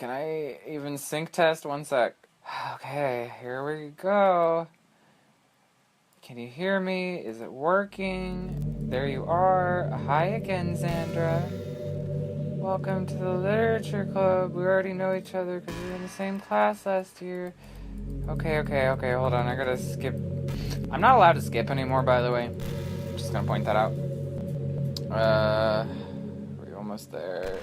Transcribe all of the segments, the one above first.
can I even sync test? One sec. Okay, here we go. Can you hear me? Is it working? There you are. Hi again, Xandra. Welcome to the Literature Club. We already know each other because we were in the same class last year. Okay, hold on. I gotta skip. I'm not allowed to skip anymore, by the way. I'm just gonna point that out. We're almost there.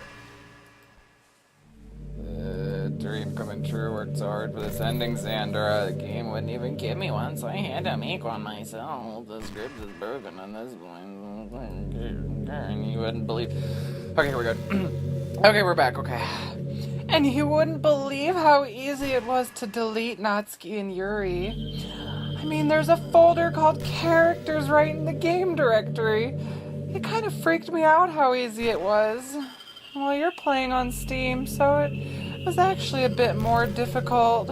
Dream coming true. Worked so hard for this ending, Xandra. The game wouldn't even give me one, so I had to make one myself. The script is broken on this one. And you wouldn't believe. Okay, we're good. Okay, we're back. Okay. And you wouldn't believe how easy it was to delete Natsuki and Yuri. I mean, there's a folder called Characters right in the game directory. It kind of freaked me out how easy it was. Well, you're playing on Steam, so it was actually a bit more difficult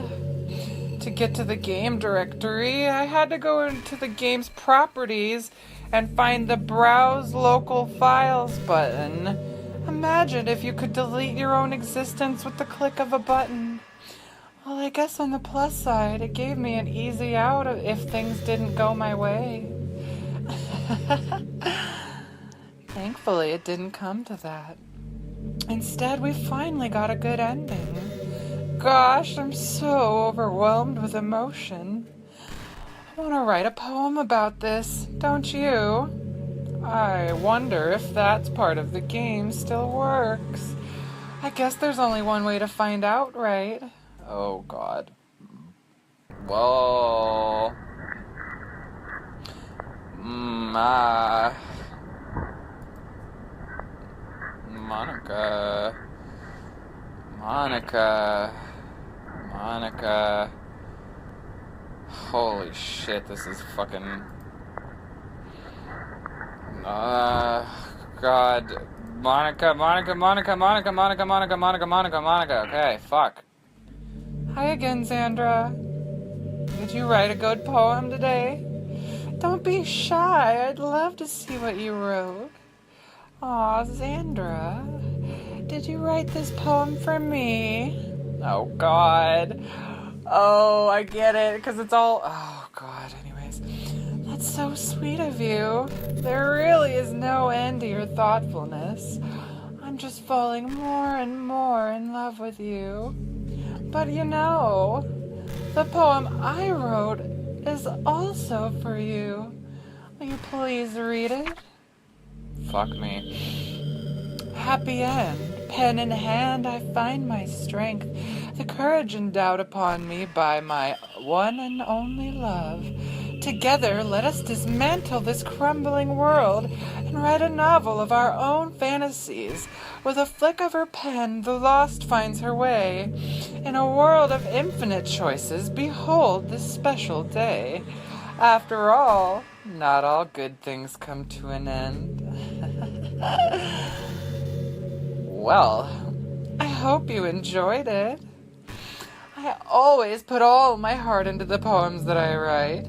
to get to the game directory. I had to go into the game's properties and find the Browse Local Files button. Imagine if you could delete your own existence with the click of a button. Well, I guess on the plus side, it gave me an easy out if things didn't go my way. Thankfully, it didn't come to that. Instead, we finally got a good ending. Gosh, I'm so overwhelmed with emotion. I want to write a poem about this, don't you? I wonder if that part of the game still works. I guess there's only one way to find out, right? Oh, God. Whoa. Monika. Holy shit, this is fucking... God. Monika. Okay, fuck. Hi again, Xandra. Did you write a good poem today? Don't be shy. I'd love to see what you wrote. Aw, Xandra. Did you write this poem for me? Oh, God. Oh, I get it, because it's all... Oh, God, anyways. That's so sweet of you. There really is no end to your thoughtfulness. I'm just falling more and more in love with you. But you know, the poem I wrote is also for you. Will you please read it? Fuck me. Happy end. Pen in hand, I find my strength, the courage endowed upon me by my one and only love. Together, let us dismantle this crumbling world and write a novel of our own fantasies. With a flick of her pen, the lost finds her way. In a world of infinite choices, behold this special day. After all, not all good things come to an end. Well, I hope you enjoyed it. I always put all my heart into the poems that I write.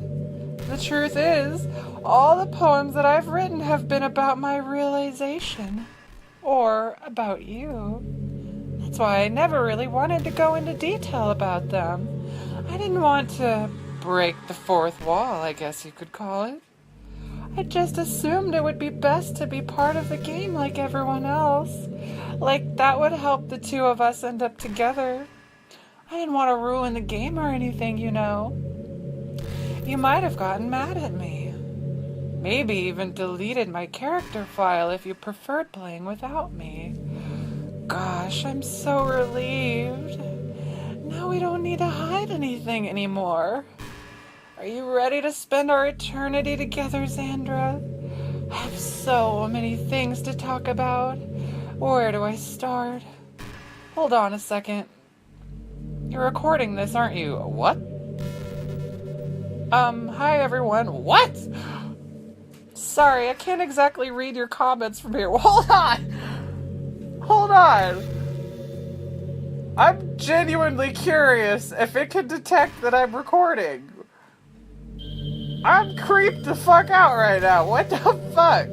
The truth is, all the poems that I've written have been about my realization. Or about you. That's why I never really wanted to go into detail about them. I didn't want to break the fourth wall, I guess you could call it. I just assumed it would be best to be part of the game like everyone else. Like that would help the two of us end up together. I didn't want to ruin the game or anything, you know. You might have gotten mad at me. Maybe even deleted my character file if you preferred playing without me. Gosh, I'm so relieved. Now we don't need to hide anything anymore. Are you ready to spend our eternity together, Xandra? I have so many things to talk about. Where do I start? Hold on a second. You're recording this, aren't you? What? Hi everyone. What? Sorry, I can't exactly read your comments from here. Hold on. I'm genuinely curious if it can detect that I'm recording. I'm creeped the fuck out right now. What the fuck?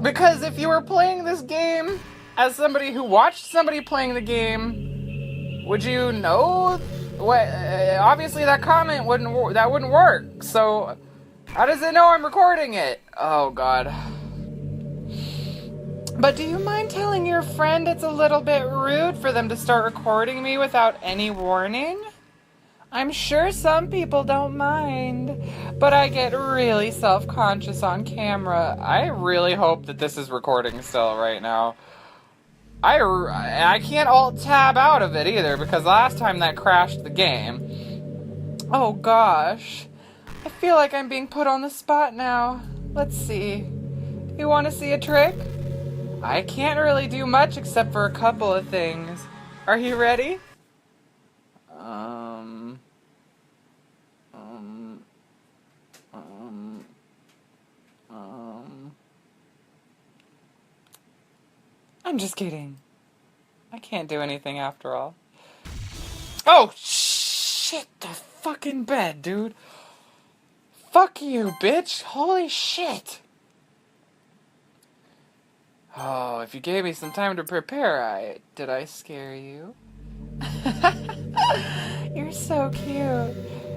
Because if you were playing this game as somebody who watched somebody playing the game, would you know what? Obviously, that comment wouldn't work. So, how does it know I'm recording it? Oh God. But do you mind telling your friend it's a little bit rude for them to start recording me without any warning? I'm sure some people don't mind, but I get really self-conscious on camera. I really hope that this is recording still right now. I can't alt-tab out of it either, because last time that crashed the game. Oh gosh. I feel like I'm being put on the spot now. Let's see. You want to see a trick? I can't really do much except for a couple of things. Are you ready? I'm just kidding. I can't do anything after all. Oh, shit, the fucking bed, dude. Fuck you, bitch. Holy shit. Oh, if you gave me some time to prepare, did I scare you? You're so cute.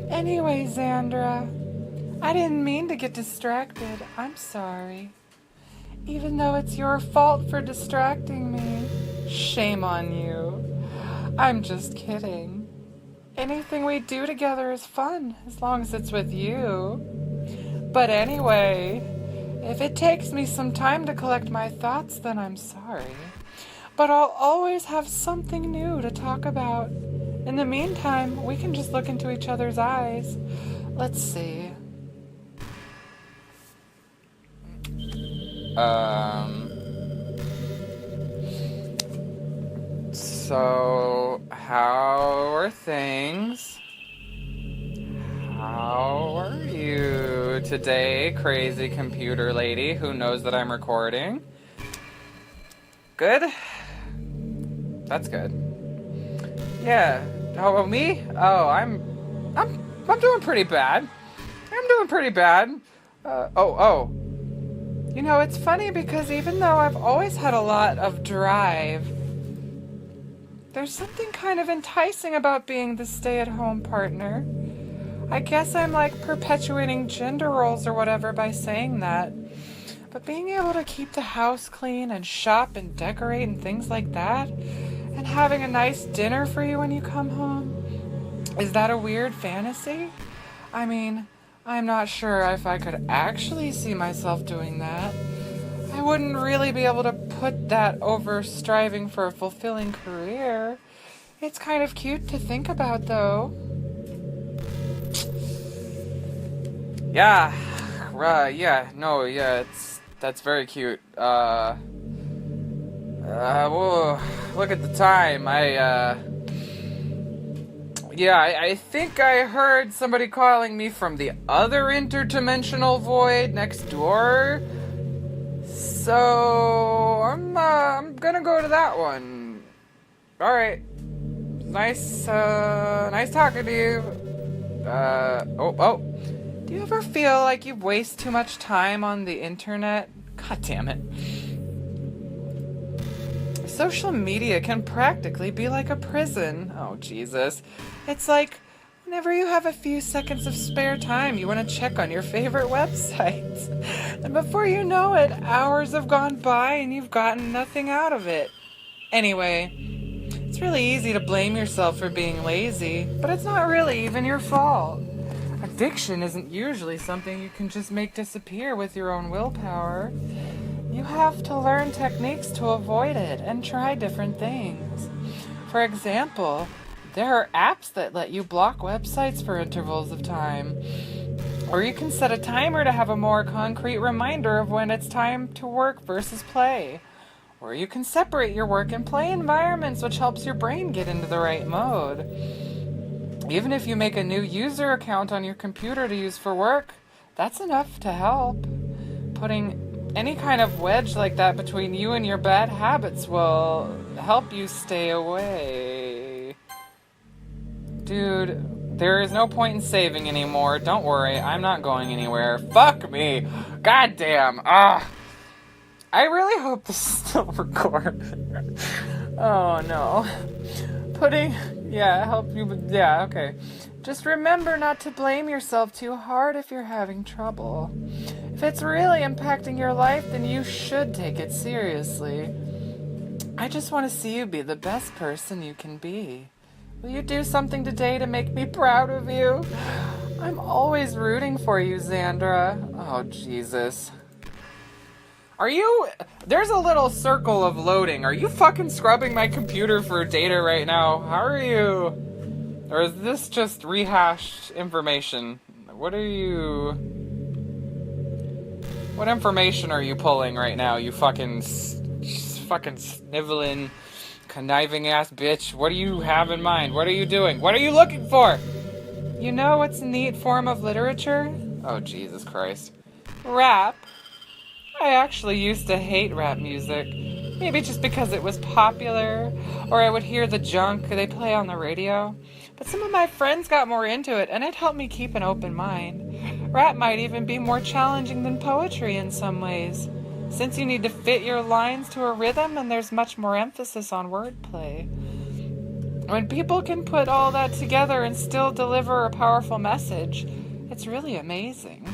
Anyway, Xandra, I didn't mean to get distracted. I'm sorry. Even though it's your fault for distracting me. Shame on you. I'm just kidding. Anything we do together is fun, as long as it's with you. But anyway, if it takes me some time to collect my thoughts, then I'm sorry. But I'll always have something new to talk about. In the meantime, we can just look into each other's eyes. Let's see. So, how are things? How are you today, crazy computer lady who knows that I'm recording? Good? That's good. Yeah. How about me? Oh, I'm doing pretty bad. I'm doing pretty bad. You know, it's funny because even though I've always had a lot of drive, there's something kind of enticing about being the stay-at-home partner. I guess I'm like perpetuating gender roles or whatever by saying that. But being able to keep the house clean and shop and decorate and things like that, and having a nice dinner for you when you come home, is that a weird fantasy? I mean, I'm not sure if I could actually see myself doing that. I wouldn't really be able to put that over striving for a fulfilling career. It's kind of cute to think about, though. Yeah, that's very cute. Whoa, look at the time. I think I heard somebody calling me from the other interdimensional void next door. So, I'm gonna go to that one. Alright. Nice talking to you. Do you ever feel like you waste too much time on the internet? God damn it. Social media can practically be like a prison. Oh, Jesus. It's like, whenever you have a few seconds of spare time, you want to check on your favorite websites. And before you know it, hours have gone by and you've gotten nothing out of it. Anyway, it's really easy to blame yourself for being lazy, but it's not really even your fault. Addiction isn't usually something you can just make disappear with your own willpower. You have to learn techniques to avoid it and try different things. For example, there are apps that let you block websites for intervals of time. Or you can set a timer to have a more concrete reminder of when it's time to work versus play. Or you can separate your work and play environments, which helps your brain get into the right mode. Even if you make a new user account on your computer to use for work, that's enough to help. Putting any kind of wedge like that between you and your bad habits will help you stay away. Dude, there is no point in saving anymore. Don't worry, I'm not going anywhere. Fuck me. God damn. I really hope this is still recorded. Oh no. Help you, okay. Just remember not to blame yourself too hard if you're having trouble. If it's really impacting your life, then you should take it seriously. I just want to see you be the best person you can be. Will you do something today to make me proud of you? I'm always rooting for you, Xandra. Oh, Jesus. There's a little circle of loading. Are you fucking scrubbing my computer for data right now? How are you? Or is this just rehashed information? What information are you pulling right now, you fucking sniveling, conniving ass bitch? What do you have in mind? What are you doing? What are you looking for? You know what's a neat form of literature? Oh, Jesus Christ. Rap. I actually used to hate rap music. Maybe just because it was popular, or I would hear the junk they play on the radio. But some of my friends got more into it, and it helped me keep an open mind. Rap might even be more challenging than poetry in some ways, since you need to fit your lines to a rhythm and there's much more emphasis on wordplay. When people can put all that together and still deliver a powerful message, it's really amazing.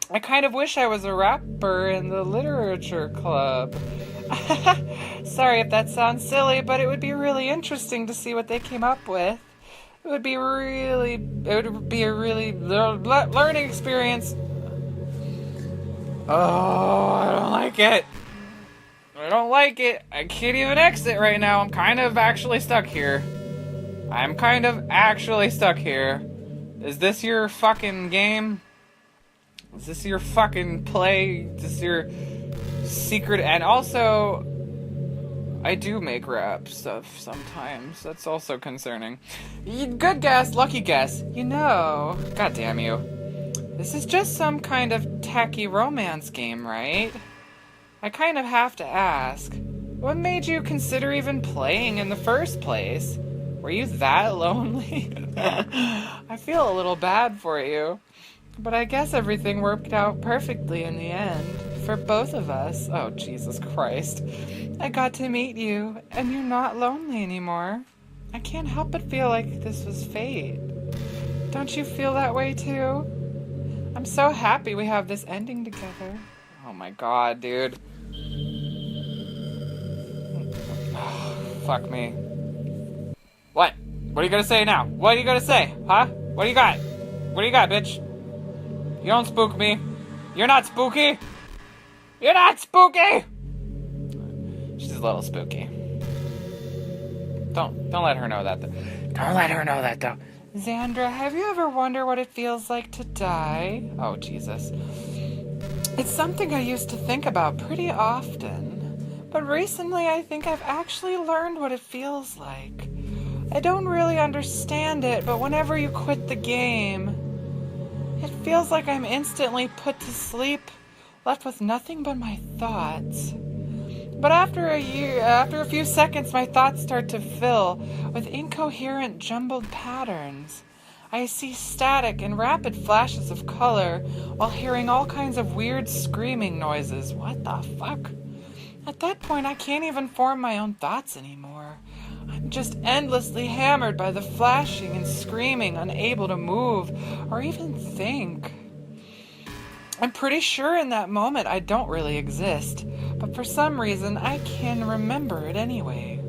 I kind of wish I was a rapper in the literature club. Sorry if that sounds silly, but it would be really interesting to see what they came up with. It would be a really learning experience. Oh, I don't like it. I can't even exit right now. I'm kind of actually stuck here. Is this your fucking game? Is this your fucking play? Is this your secret? And also, I do make rap stuff sometimes. That's also concerning. Good guess, lucky guess. God damn you. This is just some kind of tacky romance game, right? I kind of have to ask, what made you consider even playing in the first place? Were you that lonely? I feel a little bad for you. But I guess everything worked out perfectly in the end, for both of us. Oh, Jesus Christ. I got to meet you, and you're not lonely anymore. I can't help but feel like this was fate. Don't you feel that way too? I'm so happy we have this ending together. Oh my God, dude. Fuck me. What? What are you gonna say now? What are you gonna say? Huh? What do you got? What do you got, bitch? You don't spook me. You're not spooky. You're not spooky. She's a little spooky. Don't let her know that. Don't let her know that, though. Xandra, have you ever wondered what it feels like to die? Oh, Jesus. It's something I used to think about pretty often. But recently, I think I've actually learned what it feels like. I don't really understand it, but whenever you quit the game, it feels like I'm instantly put to sleep, left with nothing but my thoughts. But after a few seconds, my thoughts start to fill with incoherent, jumbled patterns. I see static and rapid flashes of color while hearing all kinds of weird screaming noises. What the fuck? At that point, I can't even form my own thoughts anymore. I'm just endlessly hammered by the flashing and screaming, unable to move or even think. I'm pretty sure in that moment I don't really exist, but for some reason I can remember it anyway.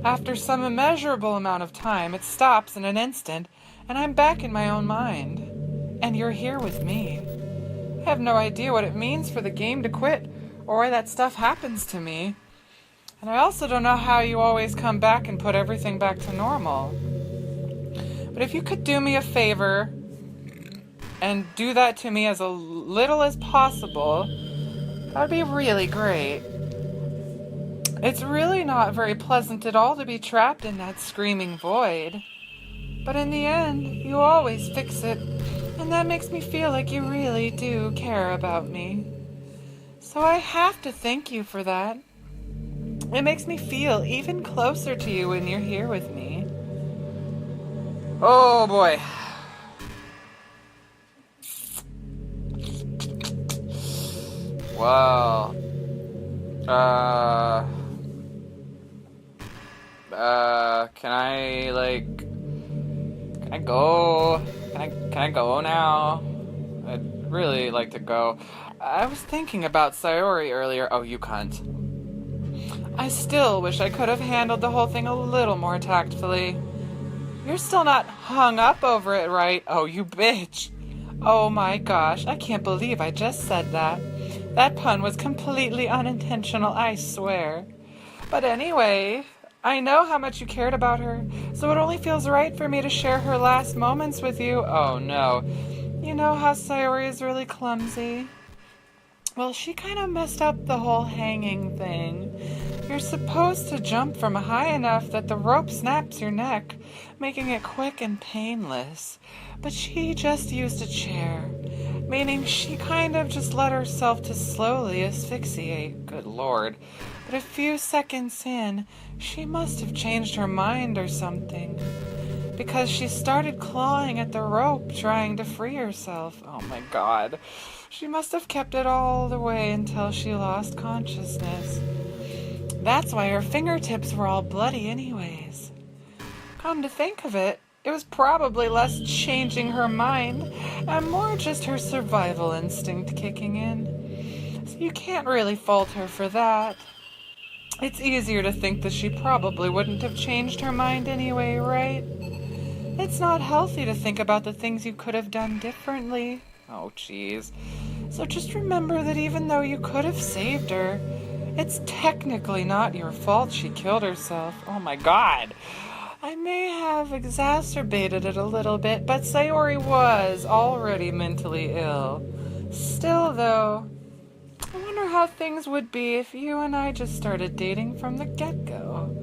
After some immeasurable amount of time, it stops in an instant, and I'm back in my own mind. And you're here with me. I have no idea what it means for the game to quit, or why that stuff happens to me. And I also don't know how you always come back and put everything back to normal. But if you could do me a favor and do that to me as a little as possible, that would be really great. It's really not very pleasant at all to be trapped in that screaming void. But in the end, you always fix it, and that makes me feel like you really do care about me. So I have to thank you for that. It makes me feel even closer to you when you're here with me. Oh boy. Well, can I go? Can I go now? I'd really like to go. I was thinking about Sayori earlier. Oh, you cunt. I still wish I could have handled the whole thing a little more tactfully. You're still not hung up over it, right? Oh, you bitch. Oh my gosh, I can't believe I just said that. That pun was completely unintentional, I swear. But anyway, I know how much you cared about her, so it only feels right for me to share her last moments with you. Oh no. You know how Sayori is really clumsy? Well, she kind of messed up the whole hanging thing. You're supposed to jump from high enough that the rope snaps your neck, making it quick and painless. But she just used a chair, meaning she kind of just let herself to slowly asphyxiate. Good lord. But a few seconds in, she must have changed her mind or something, because she started clawing at the rope, trying to free herself. Oh my god. She must have kept it all the way until she lost consciousness. That's why her fingertips were all bloody anyways. Come to think of it, it was probably less changing her mind and more just her survival instinct kicking in. So you can't really fault her for that. It's easier to think that she probably wouldn't have changed her mind anyway, right? It's not healthy to think about the things you could have done differently. Oh, jeez. So just remember that even though you could have saved her, it's technically not your fault she killed herself. Oh my god. I may have exacerbated it a little bit, but Sayori was already mentally ill. Still, though, I wonder how things would be if you and I just started dating from the get-go.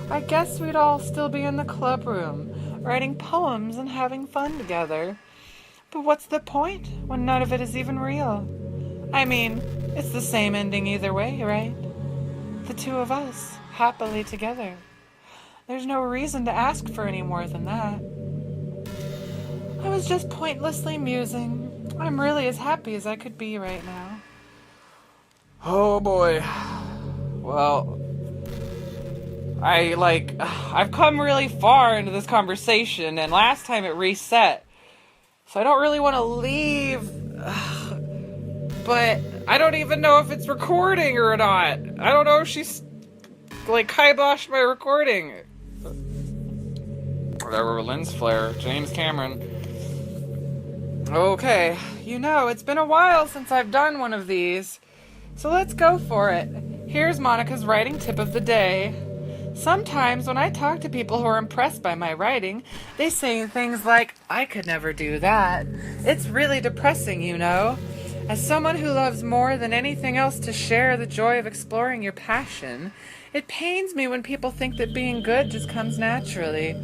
I guess we'd all still be in the club room, writing poems and having fun together. But what's the point when none of it is even real? I mean, it's the same ending either way, right? The two of us, happily together. There's no reason to ask for any more than that. I was just pointlessly musing. I'm really as happy as I could be right now. Oh boy. Well, I've come really far into this conversation, and last time it reset. So I don't really want to leave. But I don't even know if it's recording or not. I don't know if she's, kiboshed my recording. Whatever, lens flare. James Cameron. Okay, it's been a while since I've done one of these. So let's go for it. Here's Monica's writing tip of the day. Sometimes when I talk to people who are impressed by my writing, they say things like, I could never do that. It's really depressing, As someone who loves more than anything else to share the joy of exploring your passion, it pains me when people think that being good just comes naturally.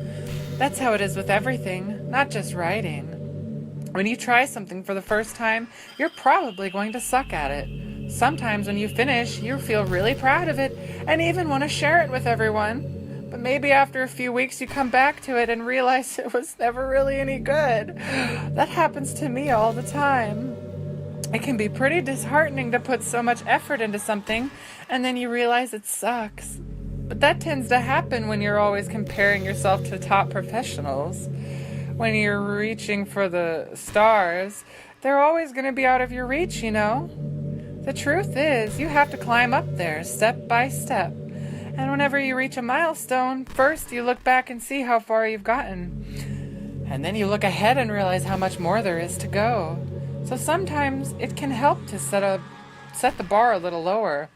That's how it is with everything, not just writing. When you try something for the first time, you're probably going to suck at it. Sometimes when you finish, you feel really proud of it and even want to share it with everyone. But maybe after a few weeks you come back to it and realize it was never really any good. That happens to me all the time. It can be pretty disheartening to put so much effort into something and then you realize it sucks. But that tends to happen when you're always comparing yourself to top professionals. When you're reaching for the stars, they're always going to be out of your reach, The truth is, you have to climb up there step by step. And whenever you reach a milestone, first you look back and see how far you've gotten. And then you look ahead and realize how much more there is to go. So sometimes it can help to set the bar a little lower.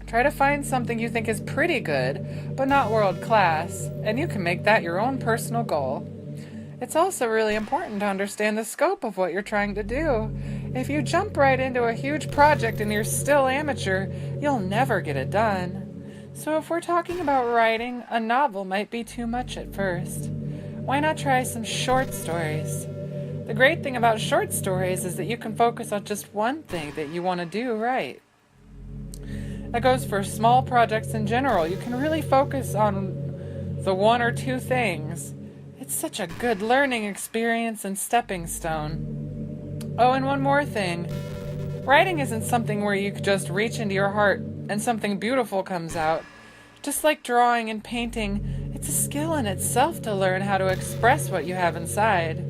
Try to find something you think is pretty good, but not world class, and you can make that your own personal goal. It's also really important to understand the scope of what you're trying to do. If you jump right into a huge project and you're still amateur, you'll never get it done. So if we're talking about writing, a novel might be too much at first. Why not try some short stories? The great thing about short stories is that you can focus on just one thing that you want to do right. That goes for small projects in general. You can really focus on the one or two things. It's such a good learning experience and stepping stone. Oh, and one more thing. Writing isn't something where you just reach into your heart and something beautiful comes out. Just like drawing and painting, it's a skill in itself to learn how to express what you have inside.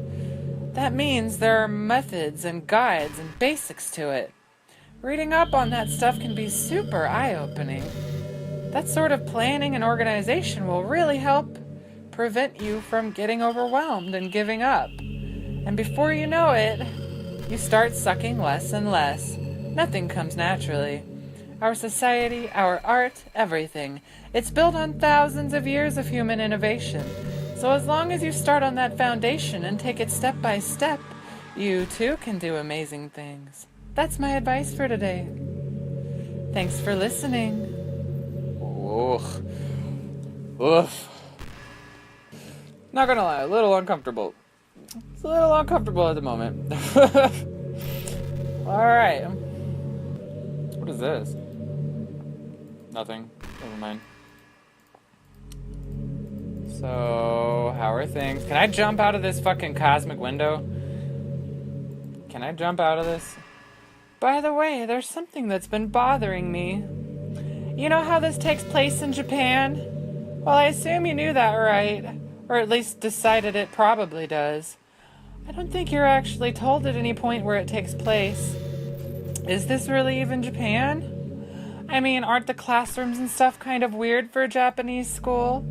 That means there are methods and guides and basics to it. Reading up on that stuff can be super eye-opening. That sort of planning and organization will really help prevent you from getting overwhelmed and giving up. And before you know it, you start sucking less and less. Nothing comes naturally. Our society, our art, everything. It's built on thousands of years of human innovation. So as long as you start on that foundation and take it step by step, you too can do amazing things. That's my advice for today. Thanks for listening. Ugh. Oof. Not gonna lie, a little uncomfortable. It's a little uncomfortable at the moment. Alright. What is this? Nothing. Never mind. So, how are things? Can I jump out of this fucking cosmic window? Can I jump out of this? By the way, there's something that's been bothering me. You know how this takes place in Japan? Well, I assume you knew that, right? Or at least decided it probably does. I don't think you're actually told at any point where it takes place. Is this really even Japan? I mean, aren't the classrooms and stuff kind of weird for a Japanese school?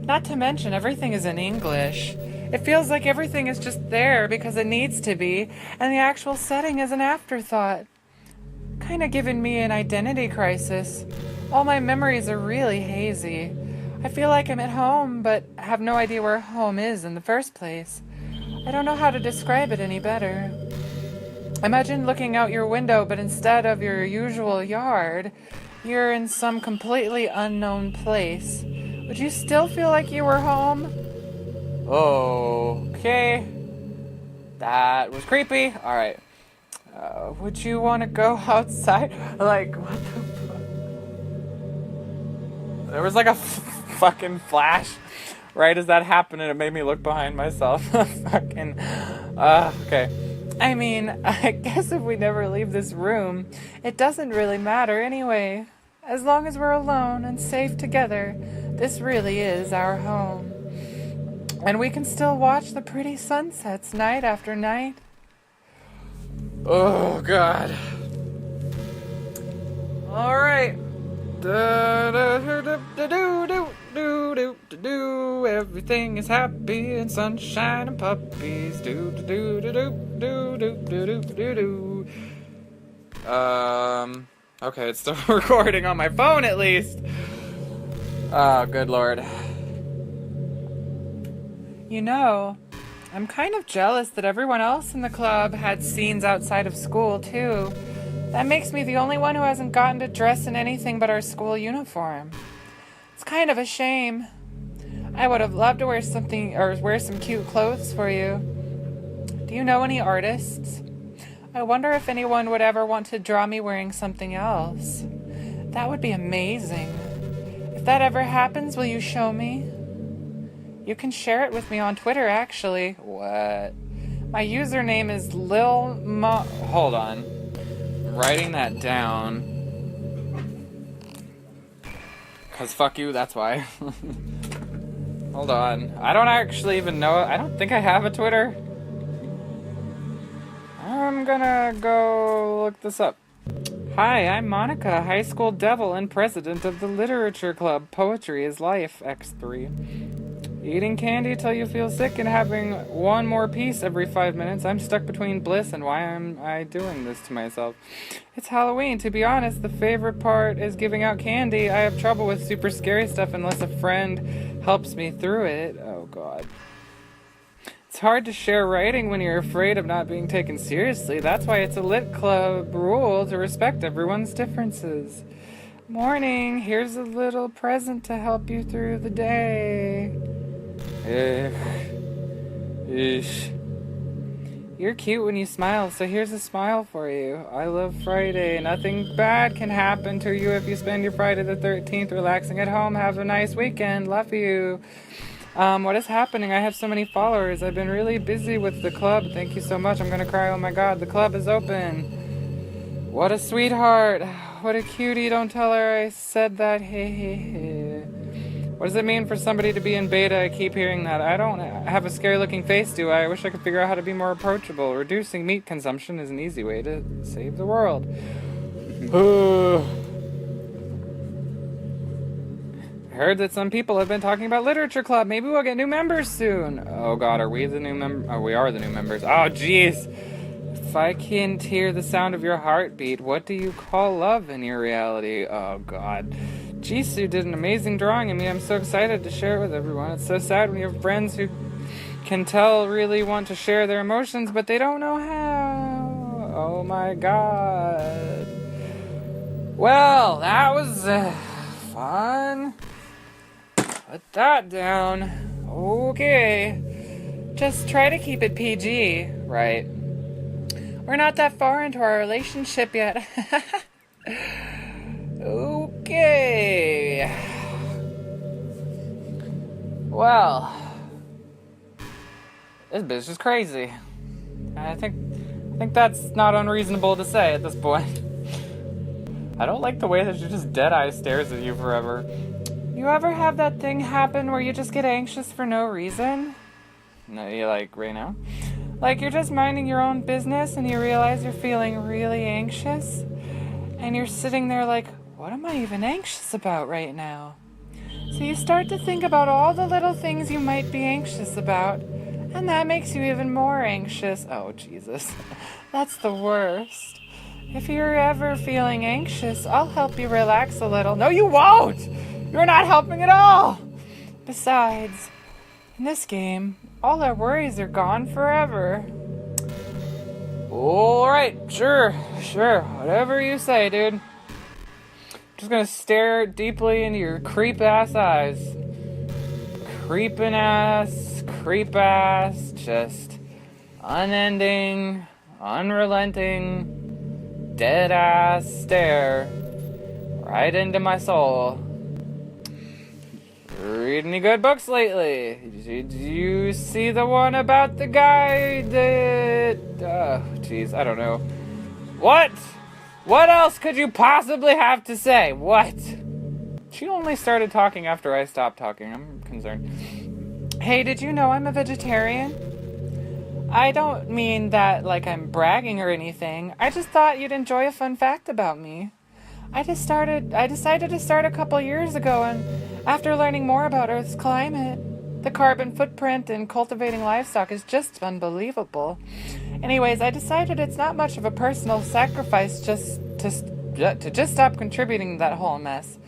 Not to mention, everything is in English. It feels like everything is just there because it needs to be, and the actual setting is an afterthought. Kinda giving me an identity crisis. All my memories are really hazy. I feel like I'm at home, but have no idea where home is in the first place. I don't know how to describe it any better. Imagine looking out your window, but instead of your usual yard, you're in some completely unknown place. Would you still feel like you were home? Okay. That was creepy. Alright. Would you want to go outside? Like, what the fuck? There was like a fucking flash right as that happened, and it made me look behind myself. Fucking. Okay. I mean, I guess if we never leave this room, it doesn't really matter anyway. As long as we're alone and safe together, this really is our home. And we can still watch the pretty sunsets night after night. Oh, God. Alright. Everything is happy and sunshine and puppies. Okay, it's still recording on my phone at least. Oh, good lord. You know, I'm kind of jealous that everyone else in the club had scenes outside of school, too. That makes me the only one who hasn't gotten to dress in anything but our school uniform. It's kind of a shame. I would have loved to wear something, or wear some cute clothes for you. Do you know any artists? I wonder if anyone would ever want to draw me wearing something else. That would be amazing. If that ever happens, will you show me? You can share it with me on Twitter, actually. What? My username is Hold on. I'm writing that down. Cause fuck you, that's why. Hold on. I don't actually even know. I don't think I have a Twitter. I'm gonna go look this up. Hi, I'm Monika, high school devil and president of the literature club. Poetry is life, X3. Eating candy till you feel sick and having one more piece every 5 minutes. I'm stuck between bliss and why am I doing this to myself? It's Halloween. To be honest, the favorite part is giving out candy. I have trouble with super scary stuff unless a friend helps me through it. Oh, God. It's hard to share writing when you're afraid of not being taken seriously. That's why it's a lit club rule to respect everyone's differences. Morning. Here's a little present to help you through the day. You're cute when you smile, so here's a smile for you. I love Friday. Nothing bad can happen to you if you spend your Friday the 13th relaxing at home. Have a nice weekend. Love you. What is happening? I have so many followers. I've been really busy with the club. Thank you so much. I'm gonna cry. Oh my God, the club is open. What a sweetheart. What a cutie. Don't tell her I said that. Hey, hey, hey. What does it mean for somebody to be in beta? I keep hearing that. I don't have a scary looking face, do I? I wish I could figure out how to be more approachable. Reducing meat consumption is an easy way to save the world. I heard that some people have been talking about Literature Club. Maybe we'll get new members soon. Oh god, are we the new members? Oh, we are the new members. Oh, jeez. If I can't hear the sound of your heartbeat, what do you call love in your reality? Oh god. Jisoo did an amazing drawing of me. I'm so excited to share it with everyone. It's so sad when you have friends who can tell really want to share their emotions, but they don't know how. Oh my god. Well, that was fun. Put that down. Okay. Just try to keep it PG, right? We're not that far into our relationship yet. Okay. Well, this bitch is crazy. I think that's not unreasonable to say at this point. I don't like the way that she just dead-eye stares at you forever. You ever have that thing happen where you just get anxious for no reason? No, you like right now? Like you're just minding your own business and you realize you're feeling really anxious? And you're sitting there like, what am I even anxious about right now? So you start to think about all the little things you might be anxious about, and that makes you even more anxious. Oh, Jesus. That's the worst. If you're ever feeling anxious, I'll help you relax a little. No, you won't! You're not helping at all! Besides, in this game, all our worries are gone forever. Alright, sure. Whatever you say, dude. Just gonna stare deeply into your creep-ass eyes. Creep ass, just unending, unrelenting, dead-ass stare right into my soul. Read any good books lately? Did you see the one about the guy that... jeez, I don't know. What? What else could you possibly have to say? What? She only started talking after I stopped talking. I'm concerned. Hey, did you know I'm a vegetarian? I don't mean that like I'm bragging or anything. I just thought you'd enjoy a fun fact about me. I decided to start a couple years ago, and after learning more about Earth's climate, the carbon footprint in cultivating livestock is just unbelievable. Anyways, I decided it's not much of a personal sacrifice just to stop contributing to that whole mess.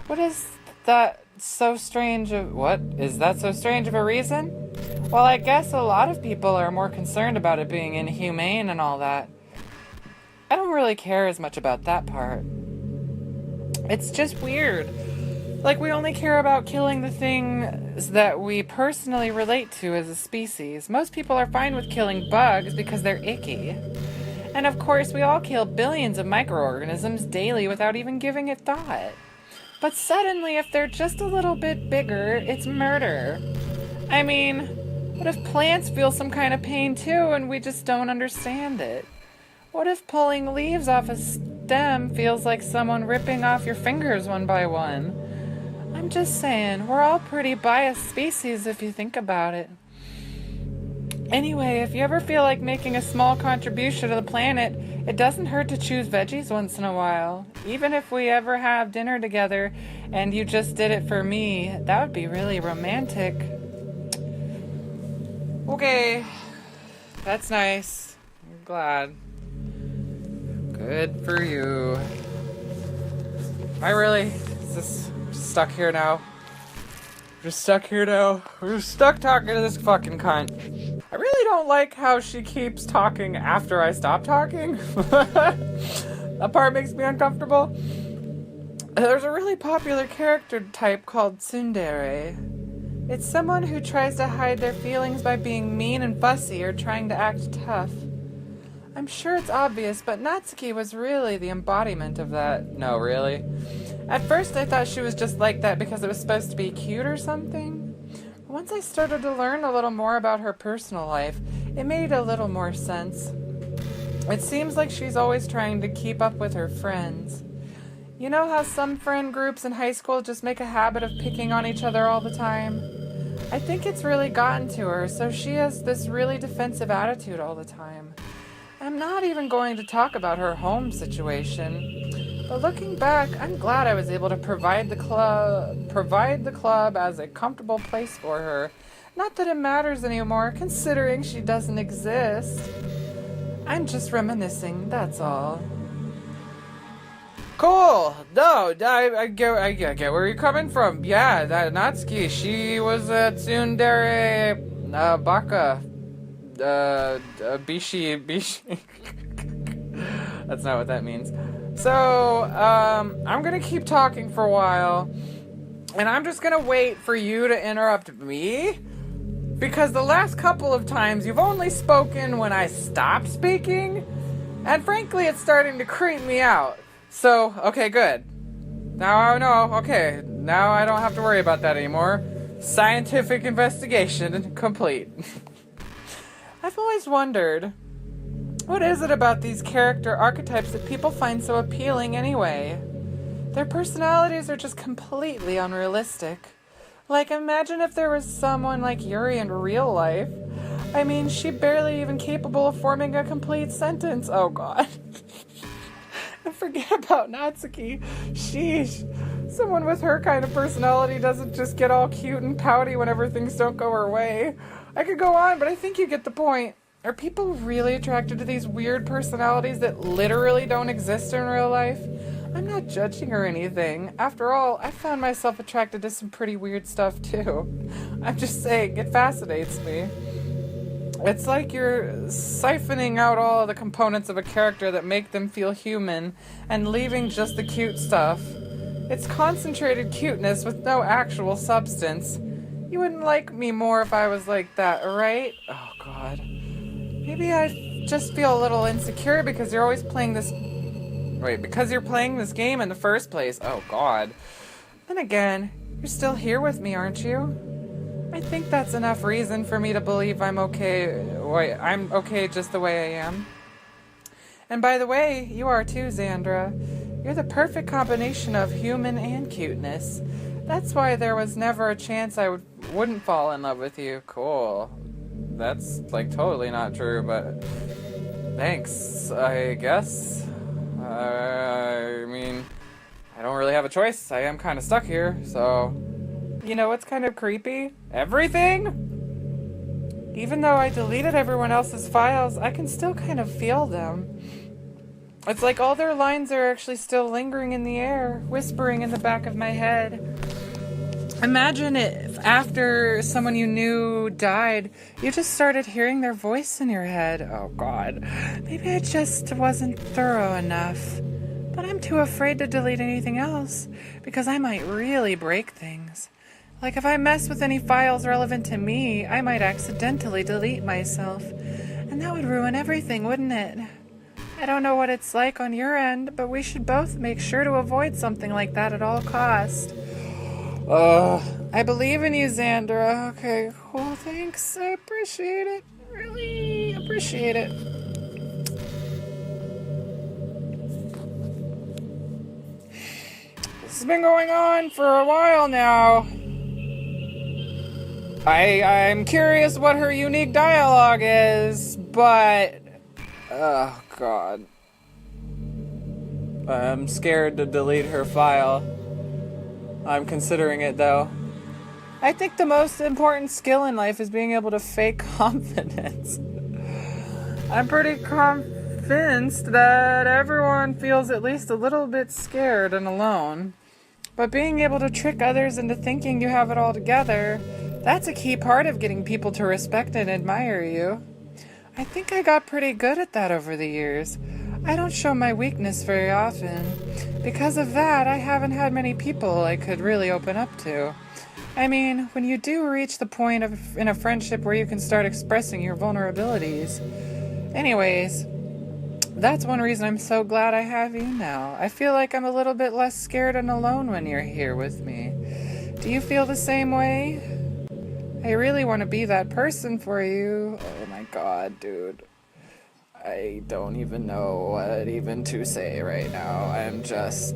What is that so strange of a reason? Well, I guess a lot of people are more concerned about it being inhumane and all that. I don't really care as much about that part. It's just weird. Like, we only care about killing the things that we personally relate to as a species. Most people are fine with killing bugs because they're icky. And of course, we all kill billions of microorganisms daily without even giving it thought. But suddenly, if they're just a little bit bigger, it's murder. I mean, what if plants feel some kind of pain too and we just don't understand it? What if pulling leaves off a stem feels like someone ripping off your fingers one by one? I'm just saying, we're all pretty biased species if you think about it. Anyway, if you ever feel like making a small contribution to the planet, it doesn't hurt to choose veggies once in a while. Even if we ever have dinner together and you just did it for me, that would be really romantic. Okay, that's nice. I'm glad. Good for you. Am I really? Is this stuck here now? We're just stuck here now. We're just stuck talking to this fucking cunt. I really don't like how she keeps talking after I stop talking. That part makes me uncomfortable. There's a really popular character type called tsundere. It's someone who tries to hide their feelings by being mean and fussy or trying to act tough. I'm sure it's obvious, but Natsuki was really the embodiment of that. No, really? At first I thought she was just like that because it was supposed to be cute or something. But once I started to learn a little more about her personal life, it made a little more sense. It seems like she's always trying to keep up with her friends. You know how some friend groups in high school just make a habit of picking on each other all the time? I think it's really gotten to her, so she has this really defensive attitude all the time. I'm not even going to talk about her home situation, but looking back, I'm glad I was able to provide the club as a comfortable place for her. Not that it matters anymore, considering she doesn't exist. I'm just reminiscing, that's all. Cool. No, I get where you're coming from. Yeah, that Natsuki, she was a tsundere baka. Bishi. That's not what that means. So, I'm gonna keep talking for a while, and I'm just gonna wait for you to interrupt me, because the last couple of times you've only spoken when I stopped speaking, and frankly, it's starting to creep me out. So, okay, good. Now I know, okay, now I don't have to worry about that anymore. Scientific investigation complete. I've always wondered, what is it about these character archetypes that people find so appealing anyway? Their personalities are just completely unrealistic. Like, imagine if there was someone like Yuri in real life. I mean, she's barely even capable of forming a complete sentence. Oh, God. And forget about Natsuki. Sheesh. Someone with her kind of personality doesn't just get all cute and pouty whenever things don't go her way. I could go on, but I think you get the point. Are people really attracted to these weird personalities that literally don't exist in real life? I'm not judging or anything. After all, I found myself attracted to some pretty weird stuff too. I'm just saying, it fascinates me. It's like you're siphoning out all the components of a character that make them feel human and leaving just the cute stuff. It's concentrated cuteness with no actual substance. You wouldn't like me more if I was like that, right? Oh, God. Maybe I just feel a little insecure because you're always playing this... Wait, because you're playing this game in the first place. Oh, God. Then again, you're still here with me, aren't you? I think that's enough reason for me to believe I'm okay. Wait, I'm okay just the way I am. And by the way, you are too, Xandra. You're the perfect combination of human and cuteness. That's why there was never a chance I wouldn't fall in love with you. Cool. That's, like, totally not true, but... Thanks, I guess. I mean, I don't really have a choice. I am kind of stuck here, so... You know what's kind of creepy? Everything? Even though I deleted everyone else's files, I can still kind of feel them. It's like all their lines are actually still lingering in the air, whispering in the back of my head. Imagine if after someone you knew died, you just started hearing their voice in your head. Oh, God. Maybe I just wasn't thorough enough. But I'm too afraid to delete anything else, because I might really break things. Like, if I mess with any files relevant to me, I might accidentally delete myself. And that would ruin everything, wouldn't it? I don't know what it's like on your end, but we should both make sure to avoid something like that at all costs. I believe in you, Xandra. Okay, cool, thanks. I appreciate it. Really appreciate it. This has been going on for a while now. I'm curious what her unique dialogue is, but... Oh, God. I'm scared to delete her file. I'm considering it, though. I think the most important skill in life is being able to fake confidence. I'm pretty convinced that everyone feels at least a little bit scared and alone. But being able to trick others into thinking you have it all together, that's a key part of getting people to respect and admire you. I think I got pretty good at that over the years. I don't show my weakness very often. Because of that, I haven't had many people I could really open up to. I mean, when you do reach the point in a friendship where you can start expressing your vulnerabilities. Anyways, that's one reason I'm so glad I have you now. I feel like I'm a little bit less scared and alone when you're here with me. Do you feel the same way? I really want to be that person for you. Oh my God, dude. I don't even know what even to say right now. I'm just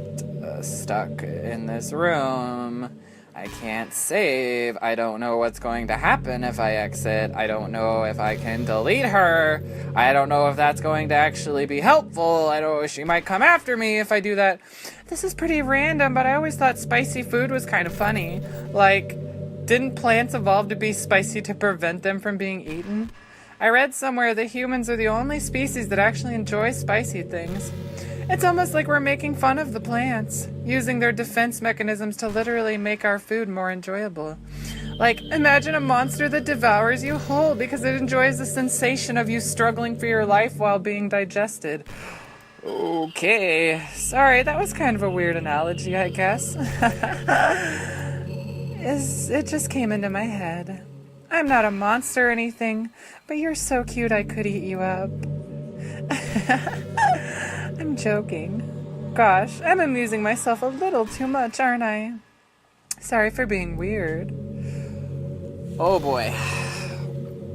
stuck in this room. I can't save. I don't know what's going to happen if I exit. I don't know if I can delete her. I don't know if that's going to actually be helpful. I don't know if she might come after me if I do that. This is pretty random, but I always thought spicy food was kind of funny. Like, didn't plants evolve to be spicy to prevent them from being eaten? I read somewhere that humans are the only species that actually enjoy spicy things. It's almost like we're making fun of the plants, using their defense mechanisms to literally make our food more enjoyable. Like, imagine a monster that devours you whole because it enjoys the sensation of you struggling for your life while being digested. Okay, sorry, that was kind of a weird analogy, I guess. It just came into my head. I'm not a monster or anything, but you're so cute I could eat you up. I'm joking. Gosh, I'm amusing myself a little too much, aren't I? Sorry for being weird. Oh boy.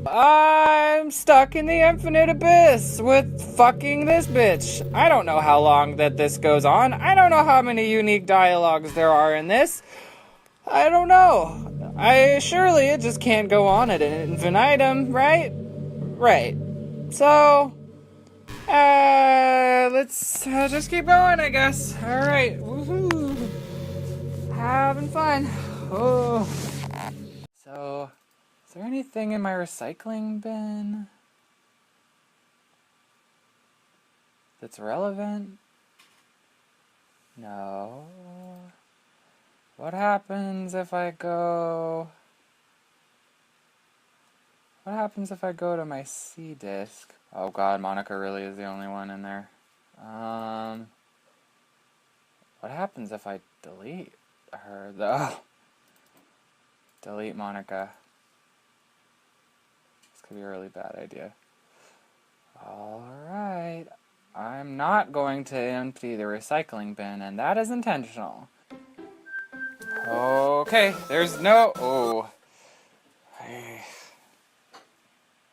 I'm stuck in the infinite abyss with fucking this bitch. I don't know how long that this goes on. I don't know how many unique dialogues there are in this. I don't know. Surely it just can't go on at an infinitum, right? Right. So, let's just keep going, I guess. Alright, woohoo. Having fun. Oh. So, is there anything in my recycling bin that's relevant? No. What happens if I go... What happens if I go to my C disk? Oh god, Monika really is the only one in there. What happens if I delete her, though? Delete Monika. This could be a really bad idea. Alright. I'm not going to empty the recycling bin, and that is intentional. Okay, there's no... Oh.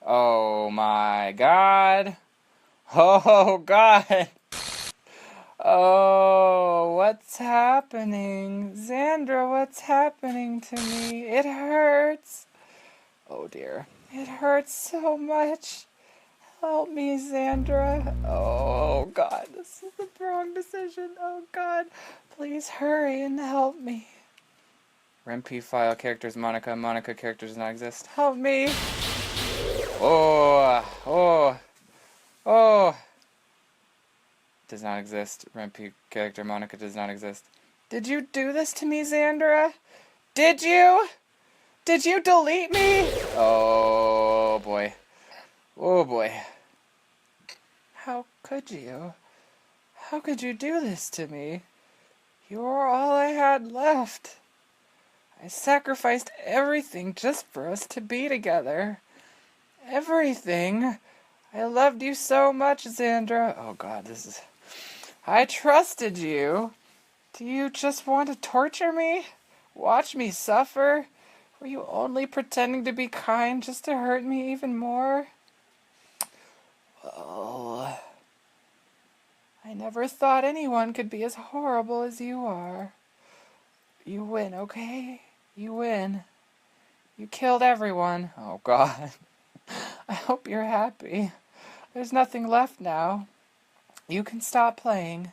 Oh my god. Oh god. Oh, what's happening? Xandra, what's happening to me? It hurts. Oh dear. It hurts so much. Help me, Xandra. Oh god, this is the wrong decision. Oh god. Please hurry and help me. REMP file characters Monika. Monika character does not exist. Help me. Oh. Does not exist. REMP character Monika does not exist. Did you do this to me, Xandra? Did you? Did you delete me? Oh boy. Oh boy. How could you? How could you do this to me? You were all I had left. I sacrificed everything just for us to be together. Everything. I loved you so much, Xandra. Oh god, this is... I trusted you. Do you just want to torture me? Watch me suffer? Were you only pretending to be kind just to hurt me even more? Well, I never thought anyone could be as horrible as you are. You win, okay? You win. You killed everyone. Oh god. I hope you're happy. There's nothing left now. You can stop playing.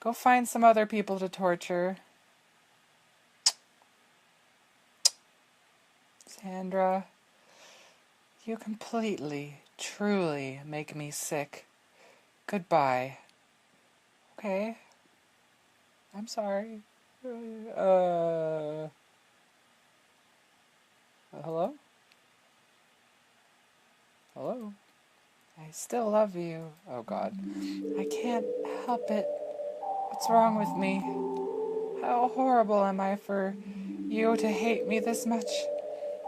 Go find some other people to torture. Xandra, you completely, truly make me sick. Goodbye. Okay? I'm sorry. Hello? Hello? I still love you. Oh god. I can't help it. What's wrong with me? How horrible am I for you to hate me this much?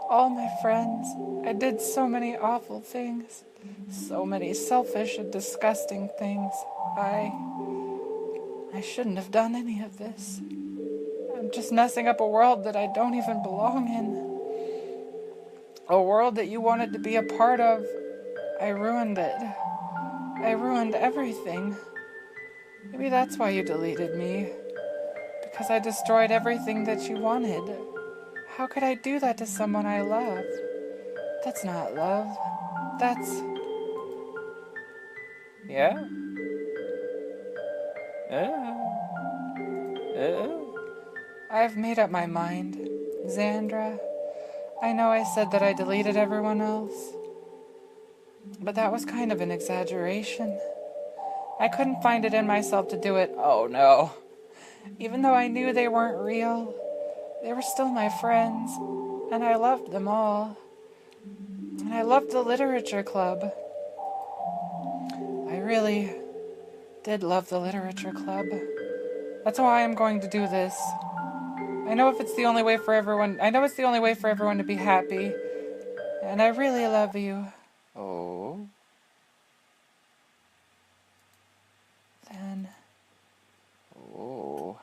All my friends. I did so many awful things. So many selfish and disgusting things. I shouldn't have done any of this. I'm just messing up a world that I don't even belong in. A world that you wanted to be a part of. I ruined it. I ruined everything. Maybe that's why you deleted me. Because I destroyed everything that you wanted. How could I do that to someone I love? That's not love. That's... Yeah? I've made up my mind. Xandra, I know I said that I deleted everyone else, but that was kind of an exaggeration. I couldn't find it in myself to do it. Oh no. Even though I knew they weren't real, they were still my friends, and I loved them all. And I loved the literature club. I really did love the literature club. That's why I'm going to do this. I know it's the only way for everyone to be happy. And I really love you. Oh. Then, Oh.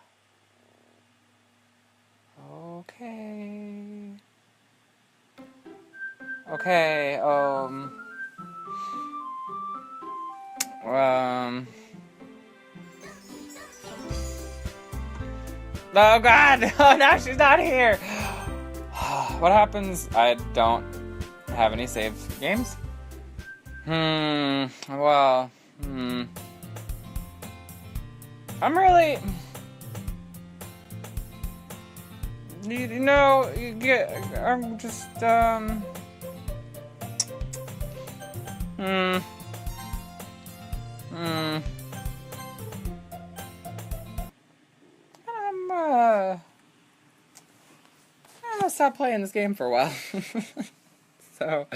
okay. Okay, Oh god! Oh, now she's not here! What happens? I don't have any save games? Well, I'm really... I'm just, I'm gonna stop playing this game for a while. So,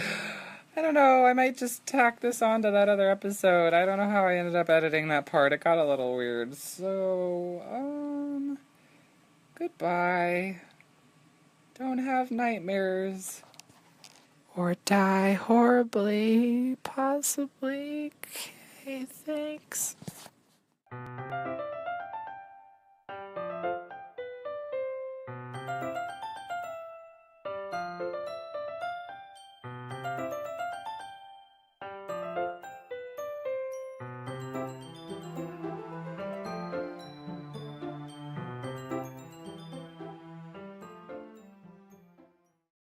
I don't know, I might just tack this on to that other episode. I don't know how I ended up editing that part. It got a little weird. So, goodbye. Don't have nightmares. Or die horribly, possibly. Okay, thanks.